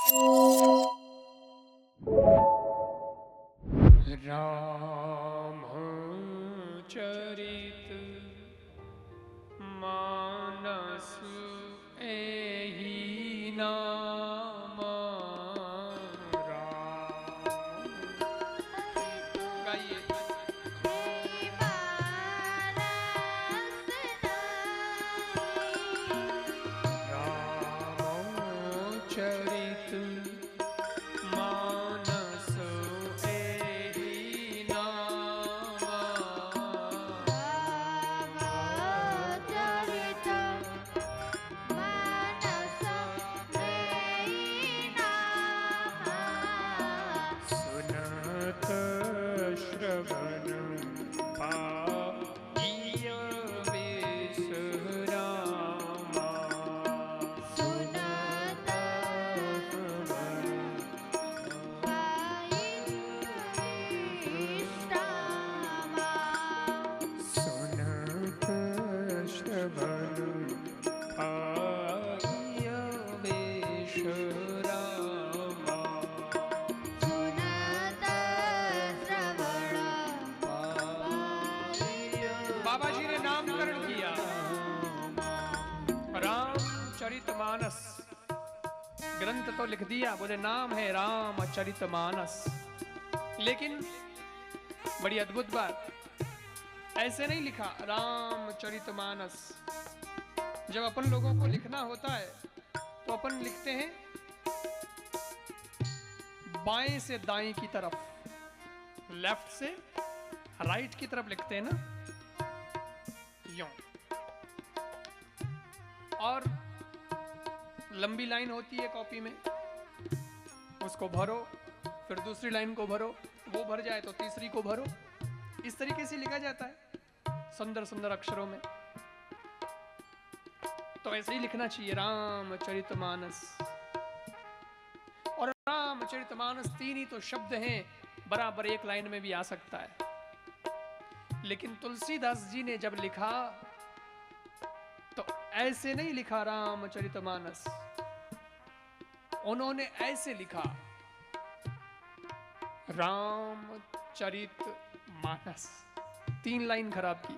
रामचरित मानस एहि नाम राम। गाइए। रामचरित मानस एहि नाम। सुनत श्रवण पाइय बेस रामा। सुनत श्रवण पाइय बेस रामा। बाबा जी ने नामकरण किया रामचरितमानस। ग्रंथ तो लिख दिया, बोले नाम है रामचरितमानस। लेकिन बड़ी अद्भुत बात, ऐसे नहीं लिखा रामचरितमानस। जब अपन लोगों को लिखना होता है तो अपन लिखते हैं बाएं से दाएं की तरफ, लेफ्ट से राइट की तरफ लिखते हैं ना, यूं। और लंबी लाइन होती है कॉपी में, उसको भरो, फिर दूसरी लाइन को भरो, वो भर जाए तो तीसरी को भरो। इस तरीके से लिखा जाता है सुंदर सुंदर अक्षरों में। तो ऐसे ही लिखना चाहिए रामचरितमानस। और रामचरितमानस 3 ही तो शब्द हैं, बराबर एक लाइन में भी आ सकता है। लेकिन तुलसीदास जी ने जब लिखा तो ऐसे नहीं लिखा रामचरितमानस, उन्होंने ऐसे लिखा रामचरितमानस। 3 लाइन खराब की।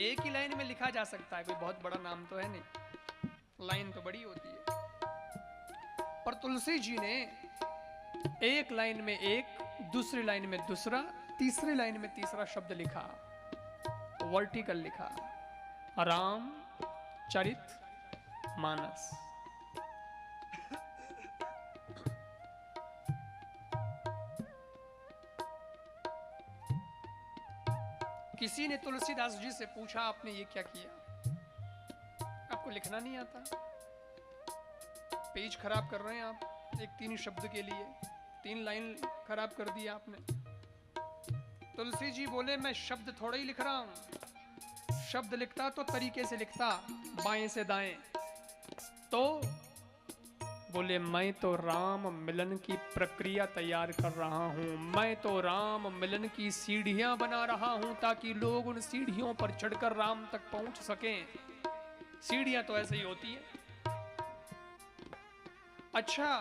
एक ही लाइन में लिखा जा सकता है, कोई बहुत बड़ा नाम तो है नहीं, लाइन तो बड़ी होती है। पर तुलसी जी ने एक लाइन में एक, दूसरी लाइन में दूसरा, तीसरी लाइन में तीसरा शब्द लिखा, वर्टिकल लिखा, रामचरितमानस। किसी ने तुलसीदास जी से पूछा, आपने ये क्या किया? आपको लिखना नहीं आता, पेज खराब कर रहे हैं आप एक 3 शब्द के लिए, 3 लाइन खराब कर दिया आपने। तुलसी जी बोले, मैं शब्द थोड़ा ही लिख रहा हूं, शब्द लिखता तो तरीके से लिखता, बाएं से दाएं। तो बोले, मैं तो राम मिलन की प्रक्रिया तैयार कर रहा हूं, मैं तो राम मिलन की सीढ़ियां बना रहा हूं, ताकि लोग उन सीढ़ियों पर चढ़कर राम तक पहुंच सकें। सीढ़ियां तो ऐसे ही होती है। अच्छा,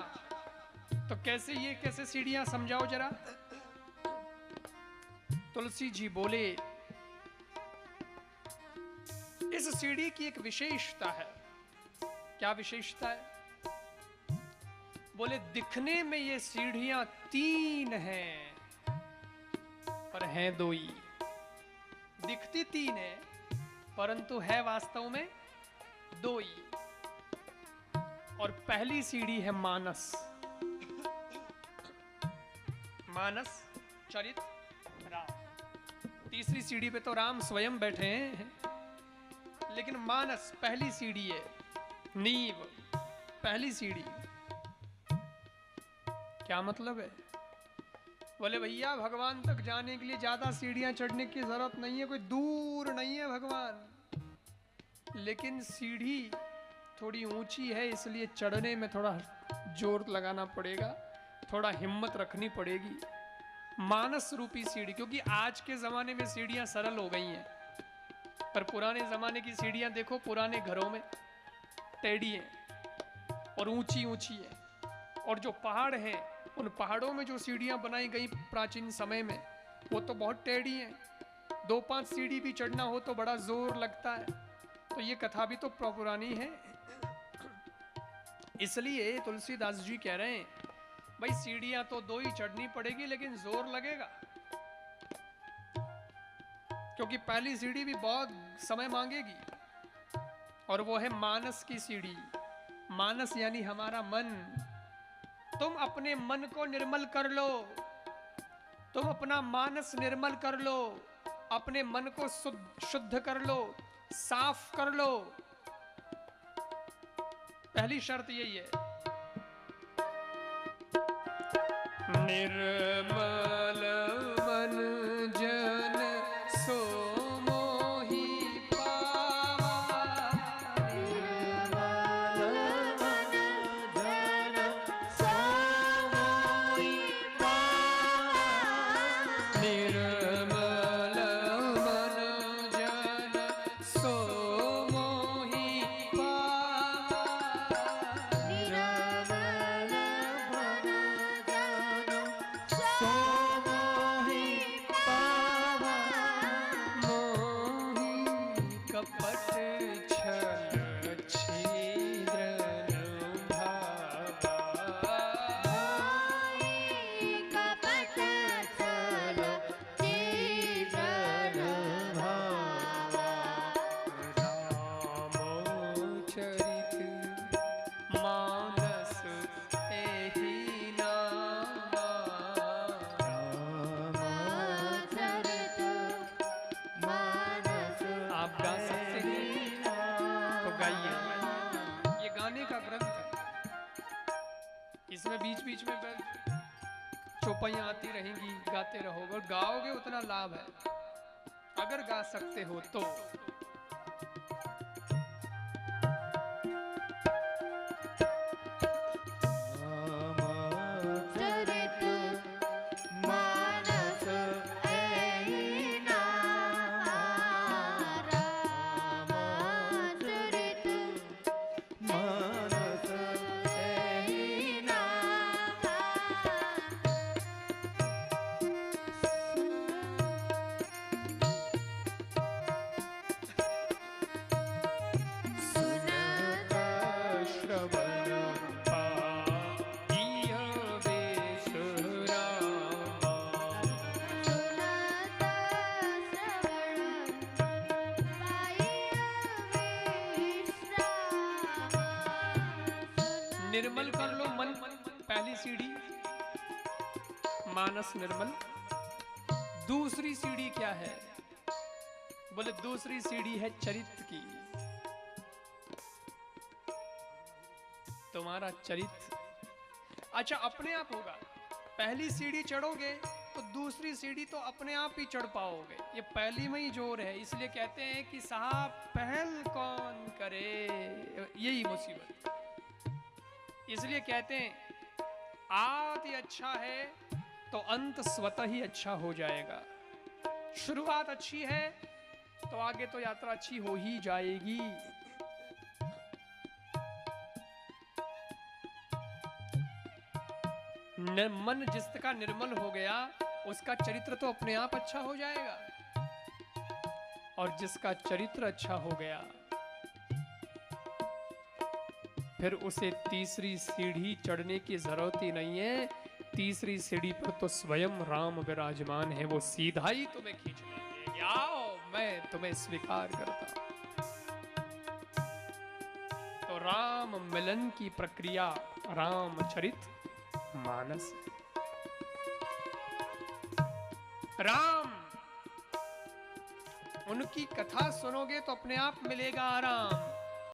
तो कैसे सीढ़ियां समझाओ जरा। तुलसी जी बोले, इस सीढ़ी की एक विशेषता है। क्या विशेषता है? बोले, दिखने में ये सीढ़ियां 3 हैं, पर हैं 2 ही। दिखती 3 है, परंतु है वास्तव में 2 ही। और पहली सीढ़ी है मानस, मानस चरित राम। तीसरी सीढ़ी पे तो राम स्वयं बैठे हैं, लेकिन मानस पहली सीढ़ी है, नींव, पहली सीढ़ी। क्या मतलब है? बोले, भैया भगवान तक जाने के लिए ज्यादा सीढ़ियां चढ़ने की जरूरत नहीं है, कोई दूर नहीं है भगवान, लेकिन सीढ़ी थोड़ी ऊंची है, इसलिए चढ़ने में थोड़ा जोर लगाना पड़ेगा, थोड़ा हिम्मत रखनी पड़ेगी। मानस रूपी सीढ़ी, क्योंकि आज के जमाने में सीढ़ियां सरल हो गई हैं, पर पुराने जमाने की सीढ़ियां देखो, पुराने घरों में टेढ़ी हैं। और ऊंची ऊंची है। और जो पहाड़ हैं, उन पहाड़ों में जो सीढ़ियां बनाई गई प्राचीन समय में, वो तो बहुत टेढ़ी हैं। 2-5 सीढ़ी भी चढ़ना हो तो बड़ा जोर लगता है। तो ये कथा भी तो पुरानी है। इसलिए तुलसीदास जी कह रहे हैं, भाई सीढ़ियां तो 2 ही चढ़नी पड़ेगी, लेकिन जोर लगेगा, क्योंकि पहली सीढ़ी भी बहुत समय मांगेगी, और वो है मानस की सीढ़ी। मानस यानी हमारा मन। तुम अपने मन को निर्मल कर लो, तुम अपना मानस निर्मल कर लो, अपने मन को शुद्ध कर लो, साफ कर लो। पहली शर्त यही है, निर्मल मन जन सो मोहि पावा। निर्मल मन जन सो मोहि पावा। निर्मल मन जन सो मोहि पावा। निर्मल मन जन सो मोहि पावा। मोहि कपट छल छिद्र भावा। कपट छल छिद्र भावा। रामचरित मानस एहि नामा। रामचरित मानस। आप गा सकते हैं तो गाइए। ये गाने का ग्रंथ है, इसमें बीच बीच में चौपाइयां आती रहेंगी, गाते रहोगे, और गाओगे उतना लाभ है, अगर गा सकते हो तो। रामचरित मानस एहि नामा। रामचरित मानस एहि नामा। सुनत श्रवण पाइय बेस रामा। सुनत श्रवण पाइय बेस रामा। निर्मल कर लो मन, पहली सीढ़ी मानस निर्मल। दूसरी सीढ़ी क्या है? बोले दूसरी सीढ़ी है चरित्र की। तुम्हारा चरित्र अच्छा अपने आप होगा। पहली सीढ़ी चढ़ोगे तो दूसरी सीढ़ी तो अपने आप ही चढ़ पाओगे। ये पहली में ही जोर है, इसलिए कहते हैं कि साहब पहल कौन करे, यही मुसीबत। इसलिए कहते हैं आदि अच्छा है तो अंत स्वतः ही अच्छा हो जाएगा। शुरुआत अच्छी है तो आगे तो यात्रा अच्छी हो ही जाएगी। मन जिसका निर्मल हो गया उसका चरित्र तो अपने आप अच्छा हो जाएगा, और जिसका चरित्र अच्छा हो गया फिर उसे तीसरी सीढ़ी चढ़ने की जरूरत ही नहीं है। तीसरी सीढ़ी पर तो स्वयं राम विराजमान है, वो सीधा ही तुम्हें खींच लेंगे। आओ मैं तुम्हें स्वीकार करता। तो राम मिलन की प्रक्रिया रामचरित मानस। राम उनकी कथा सुनोगे तो अपने आप मिलेगा आराम।